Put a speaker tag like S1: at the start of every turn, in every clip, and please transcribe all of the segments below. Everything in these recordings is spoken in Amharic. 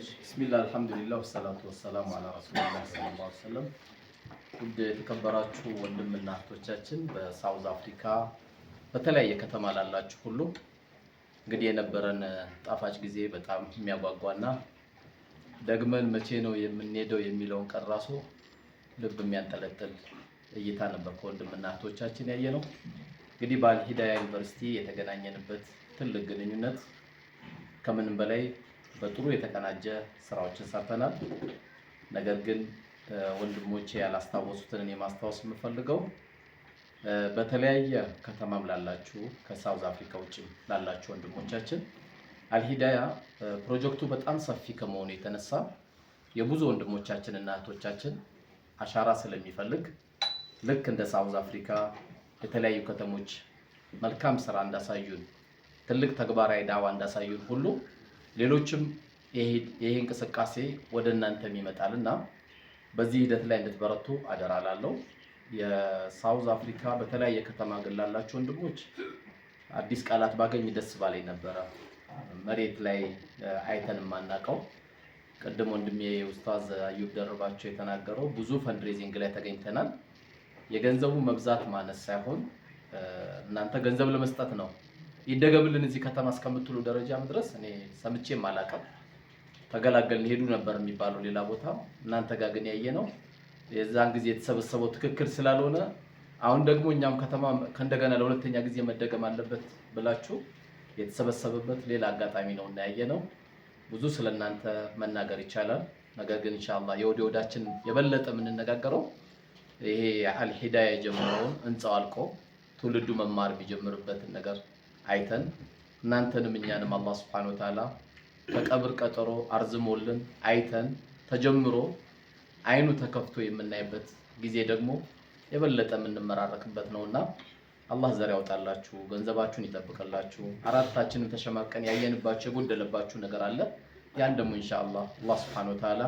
S1: ቢስሚላህ አልሐምዱሊላህ ወሰላቱ ወሰላሙ አላ ረሱሊላህ ሰለላሁ ዐለይሂ ወሰለም። ውድ የተከበራችሁ ወንድምና እህቶቻችን በሳውዝ አፍሪካ በተለያየ ከተማ ላላችሁ ሁሉ እንግዲህ የነበረን ጣፋጭ ጊዜ በጣም የሚያጓጓና ደግመን መቼ ነው የምንሄደው የሚለውን ቀን ራሱ ልብ የሚያንጠለጥል እይታ ነበር ከወንድምና እህቶቻችን ያየነው። እንግዲህ በአልሂዳያ ዩኒቨርሲቲ የተገናኘንበት ትልቅ ግንኙነት ከምንም በላይ በጥሩ የተቀናጀ ስራዎችን ሰርተናል። ነገር ግን ወንድሞቼ ያላስታወሱትን እኔ ማስታወስ የምፈልገው በተለያየ ከተማም ላላችሁ ከሳውዝ አፍሪካ ውጭ ላላችሁ ወንድሞቻችን አልሂዳያ ፕሮጀክቱ በጣም ሰፊ ከመሆኑ የተነሳ የብዙ ወንድሞቻችን እና እህቶቻችን አሻራ ስለሚፈልግ ልክ እንደ ሳውዝ አፍሪካ የተለያዩ ከተሞች መልካም ስራ እንዳሳዩን ትልቅ ተግባራዊ ዳዋ እንዳሳዩን ሁሉ ሌሎችም ይሄ እንቅስቃሴ ወደ እናንተም ይመጣልና በዚህ ሂደት ላይ እንድትበረቱ አደራ ላለው። የሳውዝ አፍሪካ በተለያየ ከተማ ግን ላላችሁ ወንድሞች አዲስ ቃላት ባገኝ ደስ ባለኝ ነበረ። መሬት ላይ አይተን ማናቀው ቀደም ወንድሜ ኡስታዝ አዩብ ደርባቸው የተናገረው ብዙ ፈንድሬዚንግ ላይ ተገኝተናል። የገንዘቡ መብዛት ማነስ ሳይሆን እናንተ ገንዘብ ለመስጠት ነው ይደገምልን እዚህ ከተማ እስከምትሉ ደረጃ ድረስ እኔ ሰምቼም አላቀም። ተገላገልን ሄዱ ነበር የሚባለው ሌላ ቦታ፣ እናንተ ጋር ግን ያየነው የዛን ጊዜ የተሰበሰበው ትክክል ስላልሆነ አሁን ደግሞ እኛም ከተማ ከእንደገና ለሁለተኛ ጊዜ መደገም አለበት ብላችሁ የተሰበሰበበት ሌላ አጋጣሚ ነው እና ያየነው። ብዙ ስለናንተ መናገር ይቻላል። ነገር ግን ኢንሻአላህ የወዲ ወዳችን የበለጠ የምንነጋገረው ይሄ አልሂዳያ የጀመረውን እንጻው አልቆ ትውልዱ መማር የሚጀምርበትን ነገር አይተን እናንተንም እኛንም አላህ Subhanahu Wa Ta'ala ከቀብር ቀጠሮ አርዝሞልን አይተን ተጀምሮ አይኑ ተከፍቶ የምናይበት ጊዜ ደግሞ የበለጠ የምንመራረክበት ነውና አላህ ዘር ያውጣላችሁ፣ ገንዘባችሁን ይጠብቅላችሁ። አራታችንን ተሸማቀን ያየንባችሁ የጎደለባችሁ ነገር አለ። ያን ደግሞ ኢንሻአላህ አላህ Subhanahu Wa Ta'ala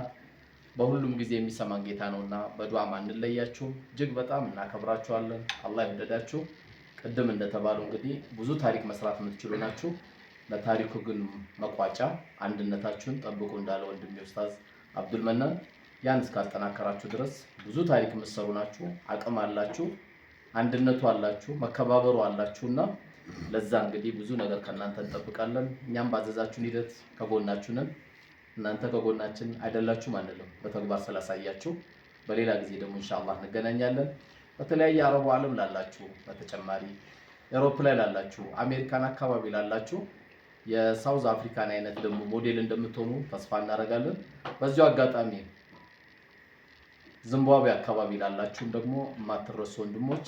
S1: በሁሉም ጊዜ የሚሰማን ጌታ ነውና በዱዓ ማንለያችሁ። እጅግ በጣም እናከብራችኋለን። አላህ ይወደዳችሁ። ቅድም እንደተባለው እንግዲህ ብዙ ታሪክ መስራት የምትችሉ ናችሁ። ለታሪኩ ግን መቋጫ አንድነታችሁን ጠብቁ እንዳለ ወንድሜ ኡስታዝ አብዱል መናን ያን እስካጠናከራችሁ ድረስ ብዙ ታሪክ የምትሰሩ ናችሁ። አቅም አላችሁ፣ አንድነቱ አላችሁ፣ መከባበሩ አላችሁና ለዛ እንግዲህ ብዙ ነገር ከእናንተ እንጠብቃለን። እኛም ባዘዛችሁን ሂደት ከጎናችሁ ነን። እናንተ ከጎናችን አይደላችሁም አንልም፣ በተግባር ስላሳያችሁ። በሌላ ጊዜ ደግሞ ኢንሻአላህ እንገናኛለን። በተለያየ አረቡ ዓለም ላላችሁ በተጨማሪ አውሮፓ ላይ ላላችሁ አሜሪካን አካባቢ ላላችሁ የሳውዝ አፍሪካን አይነት ደግሞ ሞዴል እንደምትሆኑ ተስፋ እናደርጋለን። በዚሁ አጋጣሚ ዚምባብዌ አካባቢ ላላችሁ ደግሞ ማትረሱ ወንድሞች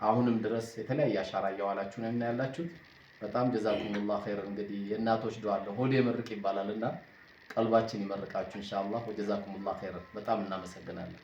S1: አሁንም ድረስ የተለያየ አሻራ እያዋላችሁ ነው ያላችሁት። በጣም ጀዛኩሙላህ ኸይር። እንግዲህ የእናቶች ዱዓ አለ ሆዴ መርቅ ይባላልና ቀልባችን ይመርቃችሁ ኢንሻአላህ። ወጀዛኩሙላህ ኸይር። በጣም እናመሰግናለን።